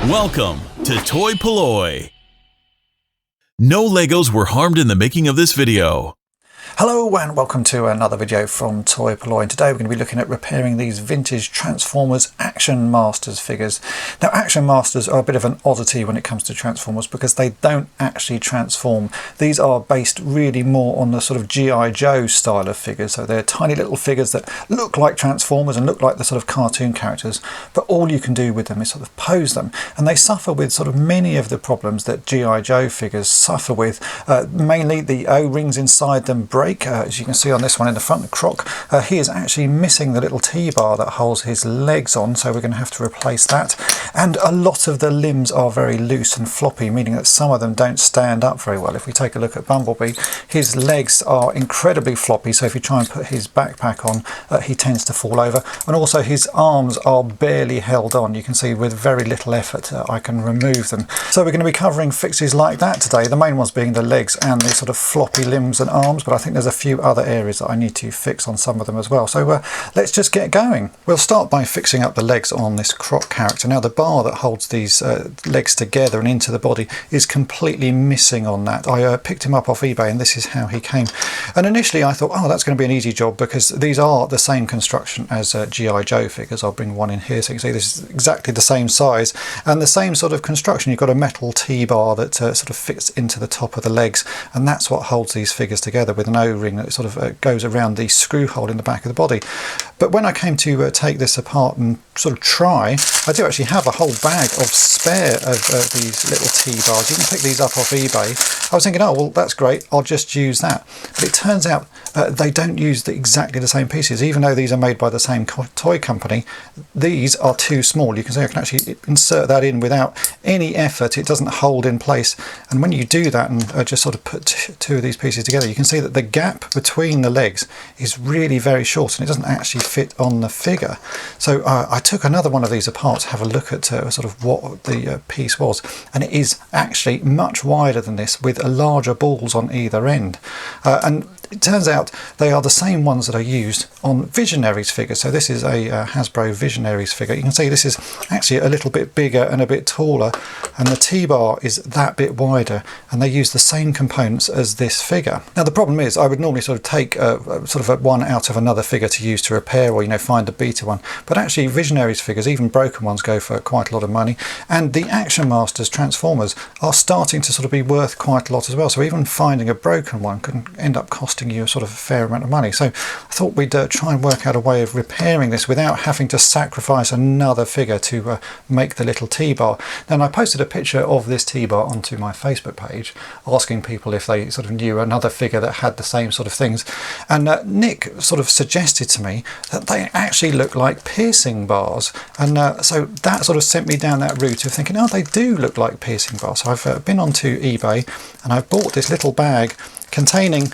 Welcome to toy-polloi. No Legos were harmed in the making of this video. Hello and welcome to another video from toy-polloi, and today we're going to be looking at repairing these vintage Transformers Action Masters figures. Now Action Masters are a bit of an oddity when it comes to Transformers because they don't actually transform. These are based really more on the sort of G.I.Joe style of figures, so they're tiny little figures that look like Transformers and look like the sort of cartoon characters, but all you can do with them is sort of pose them, and they suffer with sort of many of the problems that G.I.Joe figures suffer with. Mainly the O-rings inside them break. As you can see on this one in the front, the croc, he is actually missing the little T-bar that holds his legs on, so we're going to have to replace that. And a lot of the limbs are very loose and floppy, meaning that some of them don't stand up very well. If we take a look at Bumblebee, his legs are incredibly floppy, so if you try and put his backpack on, he tends to fall over. And also his arms are barely held on. You can see with very little effort I can remove them. So we're going to be covering fixes like that today, the main ones being the legs and the sort of floppy limbs and arms, but I think there's a few other areas that I need to fix on some of them as well. So let's just get going. We'll start by fixing up the legs on this croc character. Now the bar that holds these legs together and into the body is completely missing on that. I picked him up off eBay and this is how he came. And initially I thought, oh, that's going to be an easy job because these are the same construction as G.I.Joe figures. I'll bring one in here so you can see this is exactly the same size and the same sort of construction. You've got a metal T-bar that sort of fits into the top of the legs, and that's what holds these figures together with an O-ring that sort of goes around the screw hole in the back of the body. But when I came to take this apart and sort of try, I do actually have a whole bag of spare of these little T-bars. You can pick these up off eBay. I was thinking, oh well, that's great, I'll just use that. But it turns out they don't use exactly the same pieces. Even though these are made by the same toy company, these are too small. You can see I can actually insert that in without any effort. It doesn't hold in place. And when you do that and just sort of put two of these pieces together, you can see that the gap between the legs is really very short and it doesn't actually fit on the figure. So I took another one of these apart to have a look at sort of what the piece was, and it is actually much wider than this with larger balls on either end. And it turns out they are the same ones that are used on Visionaries figures. So this is a Hasbro Visionaries figure. You can see this is actually a little bit bigger and a bit taller, and the T-bar is that bit wider, and they use the same components as this figure. Now the problem is I would normally sort of take sort of one out of another figure to use to repair, or find a beta one, but actually Visionaries figures, even broken ones, go for quite a lot of money, and the Action Masters Transformers are starting to sort of be worth quite a lot as well. So even finding a broken one can end up costing you a sort of a fair amount of money. So I thought we'd try and work out a way of repairing this without having to sacrifice another figure to make the little T-bar. Then I posted a picture of this T-bar onto my Facebook page asking people if they sort of knew another figure that had the same sort of things, and Nick sort of suggested to me that they actually look like piercing bars, and so that sort of sent me down that route of thinking, oh, they do look like piercing bars. So I've been onto eBay and I've bought this little bag containing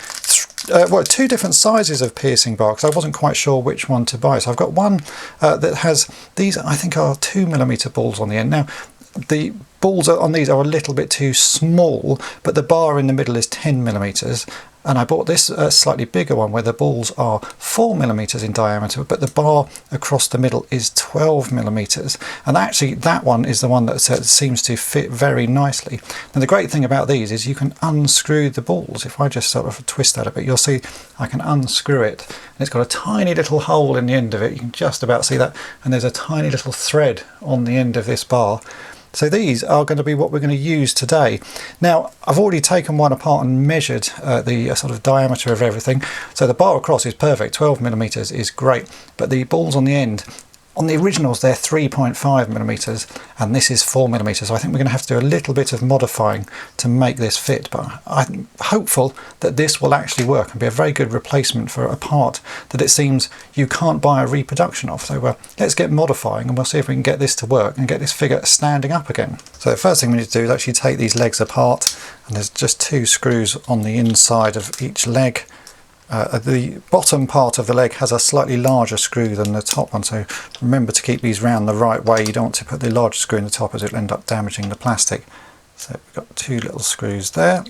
two different sizes of piercing bar because I wasn't quite sure which one to buy. So I've got one that has these, I think, are 2mm balls on the end. Now the balls on these are a little bit too small, but the bar in the middle is 10mm. And I bought this slightly bigger one where the balls are 4mm in diameter, but the bar across the middle is 12mm. And actually that one is the one that seems to fit very nicely. Now the great thing about these is you can unscrew the balls. If I just sort of twist that a bit, you'll see I can unscrew it. And it's got a tiny little hole in the end of it. You can just about see that. And there's a tiny little thread on the end of this bar. So these are going to be what we're going to use today. Now I've already taken one apart and measured the sort of diameter of everything. So the bar across is perfect, 12mm is great, but the balls on the end, on the originals they're 3.5mm and this is 4mm, so I think we're going to have to do a little bit of modifying to make this fit, but I'm hopeful that this will actually work and be a very good replacement for a part that it seems you can't buy a reproduction of. So let's get modifying and we'll see if we can get this to work and get this figure standing up again. So the first thing we need to do is actually take these legs apart, and there's just 2 screws on the inside of each leg. The bottom part of the leg has a slightly larger screw than the top one, so remember to keep these round the right way. You don't want to put the larger screw in the top as it'll end up damaging the plastic. So we've got 2 little screws there.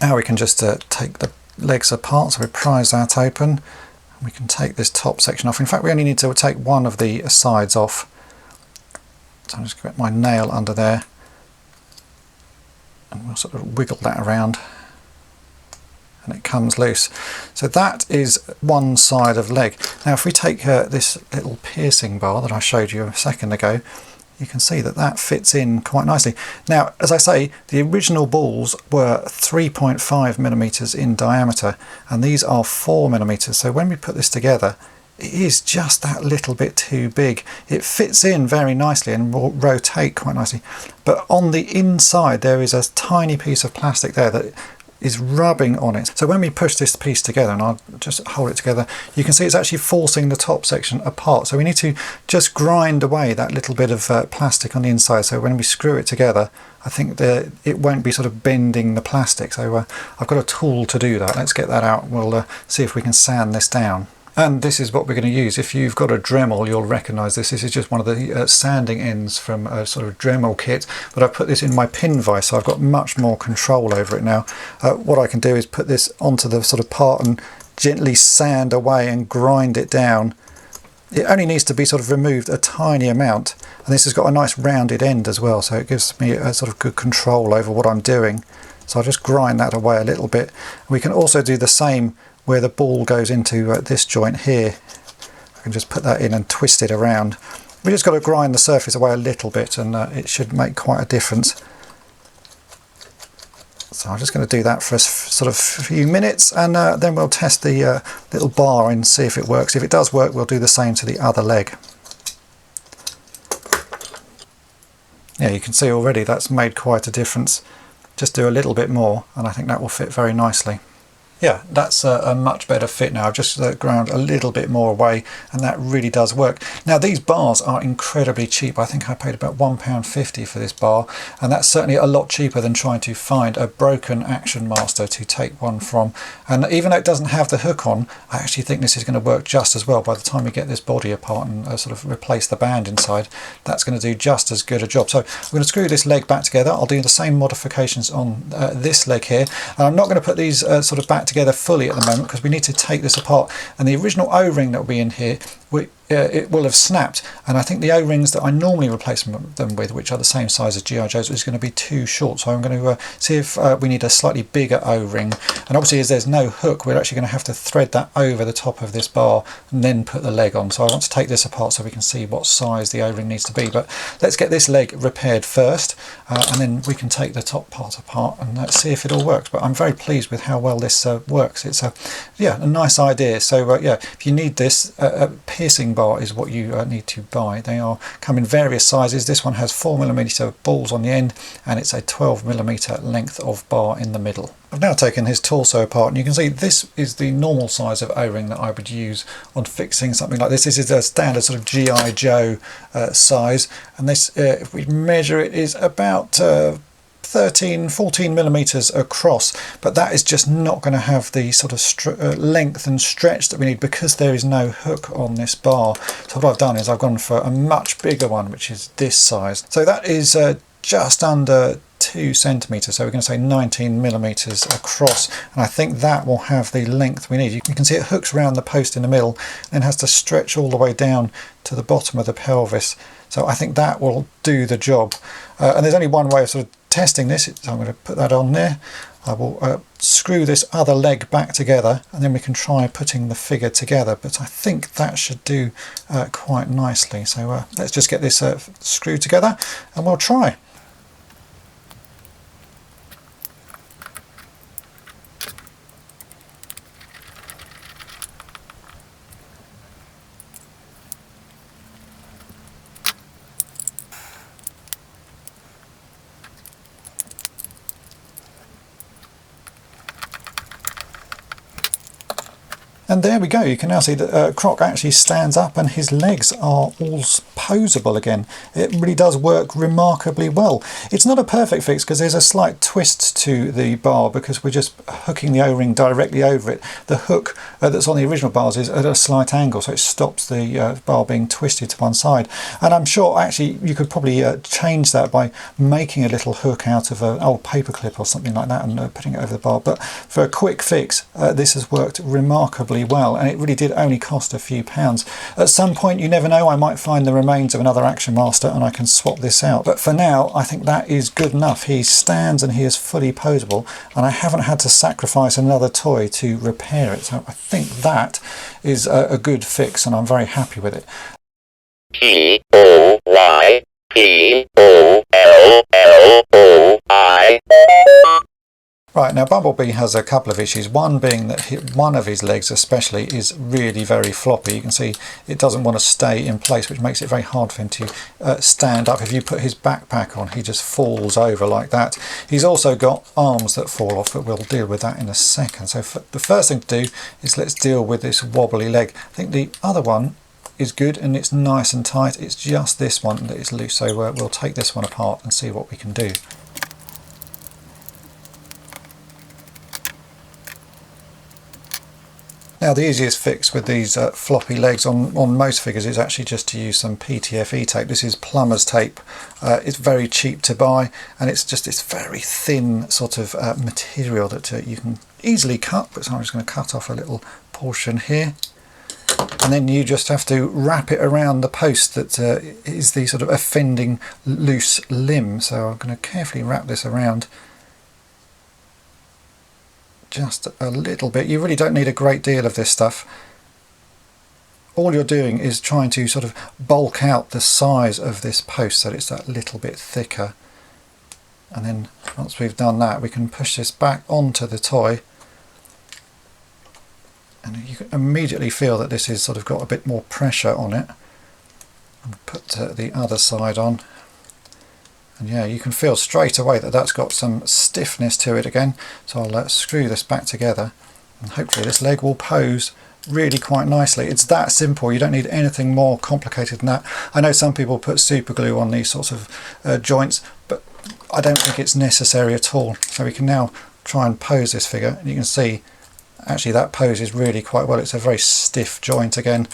Now we can just take the legs apart, so we prise that open, and we can take this top section off. In fact, we only need to take one of the sides off. So I'm just going to get my nail under there, and we'll sort of wiggle that around, and it comes loose. So that is one side of leg. Now if we take this little piercing bar that I showed you a second ago, you can see that that fits in quite nicely. Now, as I say, the original balls were 3.5 millimeters in diameter, and these are 4 millimeters. So when we put this together, it is just that little bit too big. It fits in very nicely and will rotate quite nicely. But on the inside, there is a tiny piece of plastic there that is rubbing on it. So when we push this piece together, and I'll just hold it together, you can see it's actually forcing the top section apart. So we need to just grind away that little bit of plastic on the inside. So when we screw it together, I think it won't be sort of bending the plastic. So I've got a tool to do that. Let's get that out. We'll see if we can sand this down. And this is what we're going to use. If you've got a Dremel, you'll recognise this. This is just one of the sanding ends from a sort of Dremel kit, but I've put this in my pin vise, so I've got much more control over it now. What I can do is put this onto the sort of part and gently sand away and grind it down. It only needs to be sort of removed a tiny amount, and this has got a nice rounded end as well, so it gives me a sort of good control over what I'm doing. So I'll just grind that away a little bit. We can also do the same where the ball goes into this joint here. I can just put that in and twist it around. We just got to grind the surface away a little bit, and it should make quite a difference. So I'm just going to do that for a sort of few minutes, and then we'll test the little bar and see if it works. If it does work, we'll do the same to the other leg. Yeah, you can see already that's made quite a difference. Just do a little bit more, and I think that will fit very nicely. Yeah, that's a much better fit now. I've just ground a little bit more away, and that really does work. Now these bars are incredibly cheap. I think I paid about £1.50 for this bar, and that's certainly a lot cheaper than trying to find a broken Action Master to take one from. And even though it doesn't have the hook on, I actually think this is going to work just as well. By the time we get this body apart and sort of replace the band inside, that's going to do just as good a job. So I'm going to screw this leg back together. I'll do the same modifications on this leg here, and I'm not going to put these sort of back together fully at the moment because we need to take this apart, and the original O-ring that will be in here, it will have snapped, and I think the O-rings that I normally replace them with, which are the same size as G.I.Joe's, is going to be too short. So I'm going to see if we need a slightly bigger O-ring, and obviously as there's no hook, we're actually going to have to thread that over the top of this bar and then put the leg on. So I want to take this apart so we can see what size the O-ring needs to be. But let's get this leg repaired first, and then we can take the top part apart and let's see if it all works. But I'm very pleased with how well this works. It's a nice idea. So yeah, if you need this, a piercing bar is what you need to buy. They come in various sizes. This one has 4mm balls on the end, and it's a 12mm length of bar in the middle. I've now taken his torso apart, and you can see this is the normal size of O-ring that I would use on fixing something like this. This is a standard sort of G.I.Joe size, and this, if we measure it, is about 14mm across, but that is just not going to have the sort of length and stretch that we need because there is no hook on this bar. So what I've done is I've gone for a much bigger one, which is this size. So that is just under 2cm, so we're going to say 19mm across, and I think that will have the length we need. You can see it hooks around the post in the middle and has to stretch all the way down to the bottom of the pelvis. So I think that will do the job. And there's only one way of sort of testing this, so I'm going to put that on there. I will screw this other leg back together, and then we can try putting the figure together, but I think that should do quite nicely. So let's just get this screwed together and we'll try. And there we go, you can now see that Croc actually stands up and his legs are all poseable again. It really does work remarkably well. It's not a perfect fix because there's a slight twist to the bar because we're just hooking the O-ring directly over it. The hook that's on the original bars is at a slight angle, so it stops the bar being twisted to one side. And I'm sure actually you could probably change that by making a little hook out of an old paper clip or something like that and putting it over the bar. But for a quick fix, this has worked remarkably well, and it really did only cost a few pounds. At some point, you never know, I might find the remains of another Action Master and I can swap this out. But for now, I think that is good enough. He stands and he is fully poseable, and I haven't had to sacrifice another toy to repair it. So I think that is a good fix, and I'm very happy with it. Toy-polloi. Right, now Bumblebee has a couple of issues, one being that one of his legs especially is really very floppy. You can see it doesn't want to stay in place, which makes it very hard for him to stand up. If you put his backpack on, he just falls over like that. He's also got arms that fall off, but we'll deal with that in a second. So the first thing to do is let's deal with this wobbly leg. I think the other one is good and it's nice and tight. It's just this one that is loose, so we'll take this one apart and see what we can do. Now the easiest fix with these floppy legs on most figures is actually just to use some PTFE tape. This is plumber's tape. It's very cheap to buy, and it's just this very thin sort of material that you can easily cut, but so I'm just going to cut off a little portion here. And then you just have to wrap it around the post that is the sort of offending loose limb. So I'm going to carefully wrap this around just a little bit. You really don't need a great deal of this stuff. All you're doing is trying to sort of bulk out the size of this post so that it's that little bit thicker. And then once we've done that, we can push this back onto the toy. And you can immediately feel that this has sort of got a bit more pressure on it. And put the other side on. And yeah, you can feel straight away that that's got some stiffness to it again. So I'll screw this back together, and hopefully this leg will pose really quite nicely. It's that simple. You don't need anything more complicated than that. I know some people put super glue on these sorts of joints, but I don't think it's necessary at all. So we can now try and pose this figure, and you can see actually that poses really quite well. It's a very stiff joint again.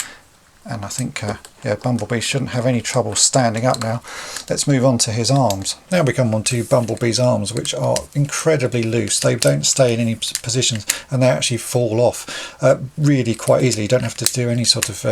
And I think, yeah, Bumblebee shouldn't have any trouble standing up now. Let's move on to his arms. Now we come on to Bumblebee's arms, which are incredibly loose. They don't stay in any positions, and they actually fall off really quite easily. You don't have to do any sort of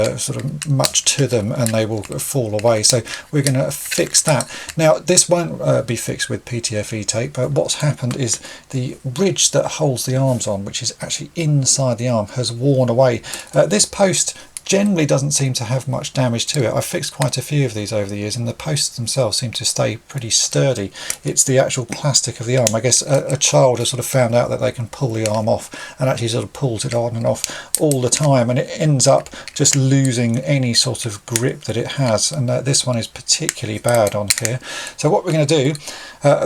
much to them, and they will fall away. So we're going to fix that. Now this won't be fixed with PTFE tape. What's happened is the ridge that holds the arms on, which is actually inside the arm, has worn away. This post generally doesn't seem to have much damage to it. I've fixed quite a few of these over the years, and the posts themselves seem to stay pretty sturdy. It's the actual plastic of the arm. I guess a child has sort of found out that they can pull the arm off, and actually sort of pulls it on and off all the time, and it ends up just losing any sort of grip that it has. And this one is particularly bad on here. So what we're going to do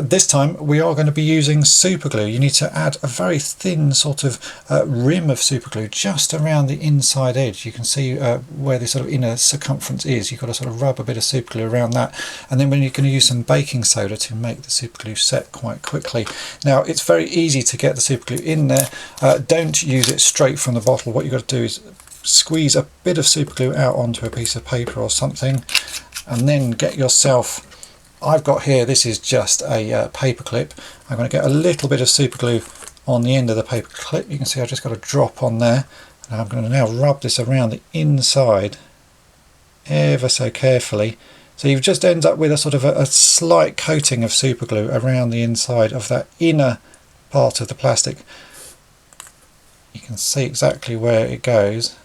this time, we are going to be using super glue. You need to add a very thin sort of rim of super glue just around the inside edge. You can see where the sort of inner circumference is. You've got to sort of rub a bit of super glue around that, and then when you're going to use some baking soda to make the super glue set quite quickly. Now it's very easy to get the super glue in there. Don't use it straight from the bottle. What you've got to do is squeeze a bit of super glue out onto a piece of paper or something, and then get yourself, I've got here, this is just a paper clip. I'm going to get a little bit of super glue on the end of the paper clip. You can see I've just got a drop on there. And I'm going to now rub this around the inside ever so carefully. So you just end up with a sort of a slight coating of super glue around the inside of that inner part of the plastic. You can see exactly where it goes.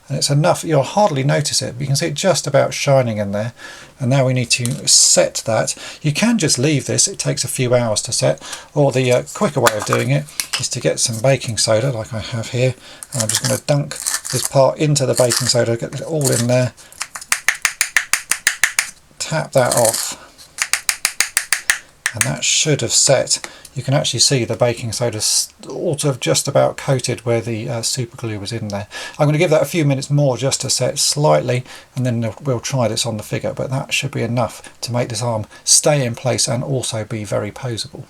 And it's enough, you'll hardly notice it, but you can see it just about shining in there. And now we need to set that. You can just leave this, it takes a few hours to set, or the quicker way of doing it is to get some baking soda like I have here. And I'm just going to dunk this part into the baking soda, get it all in there, tap that off, and that should have set. you can actually see the baking soda sort of just about coated where the super glue was in there. I'm going to give that a few minutes more just to set slightly, and then we'll try this on the figure, but that should be enough to make this arm stay in place and also be very poseable.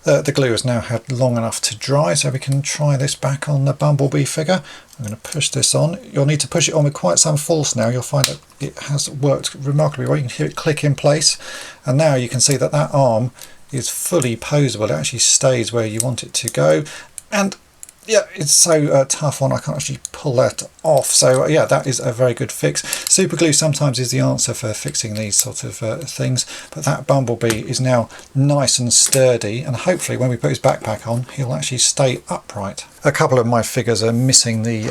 The glue has now had long enough to dry, so we can try this back on the Bumblebee figure. I'm going to push this on. You'll need to push it on with quite some force now. You'll find that it has worked remarkably well. You can hear it click in place, and now you can see that that arm is fully poseable. It actually stays where you want it to go, and yeah, it's so tough on, I can't actually pull that off. So yeah, that is a very good fix. Super glue sometimes is the answer for fixing these sort of things, but that Bumblebee is now nice and sturdy, and hopefully when we put his backpack on, he'll actually stay upright. A couple of my figures are missing the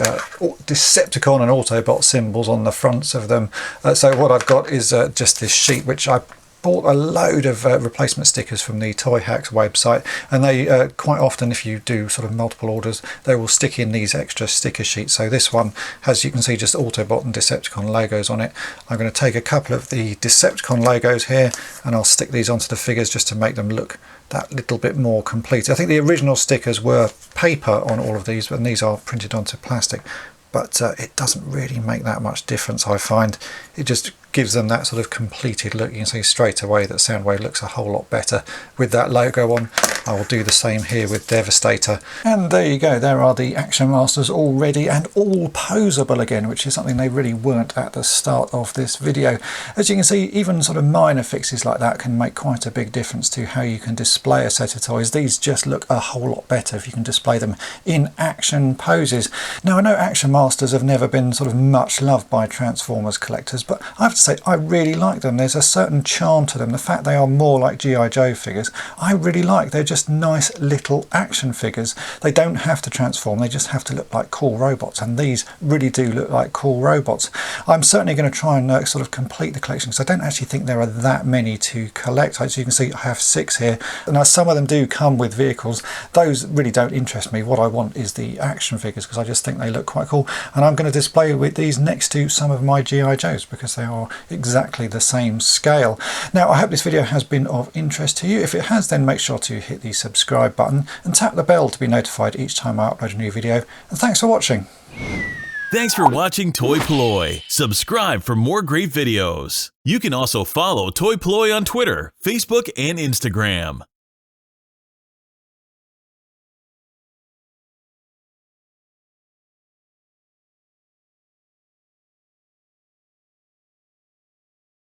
Decepticon and Autobot symbols on the fronts of them. So what I've got is just this sheet, which I bought a load of replacement stickers from the Toy Hacks website, and they quite often, if you do sort of multiple orders, they will stick in these extra sticker sheets. So this one has, you can see, just Autobot and Decepticon logos on it. I'm going to take a couple of the Decepticon logos here, and I'll stick these onto the figures just to make them look that little bit more complete. I think the original stickers were paper on all of these, and these are printed onto plastic, but it doesn't really make that much difference, I find. It just gives them that sort of completed look. You can see straight away that Soundwave looks a whole lot better with that logo on. I will do the same here with Devastator. And there you go, there are the Action Masters all ready and all poseable again, which is something they really weren't at the start of this video. As you can see, even sort of minor fixes like that can make quite a big difference to how you can display a set of toys. These just look a whole lot better if you can display them in action poses. Now, I know Action Masters have never been sort of much loved by Transformers collectors, but I have to say I really like them. There's a certain charm to them. The fact they are more like G.I.Joe figures, I really like. They're just nice little action figures. They don't have to transform, they just have to look like cool robots, and these really do look like cool robots. I'm certainly going to try and sort of complete the collection, because I don't actually think there are that many to collect. As you can see, I have 6 here. Now, some of them do come with vehicles. Those really don't interest me. What I want is the action figures, because I just think they look quite cool, and I'm going to display with these next to some of my G.I. Joes, because they are exactly the same scale. Now, I hope this video has been of interest to you. If it has, then make sure to hit the subscribe button and tap the bell to be notified each time I upload a new video. And thanks for watching. Thanks for watching toy-polloi. Subscribe for more great videos. You can also follow toy-polloi on Twitter, Facebook, and Instagram.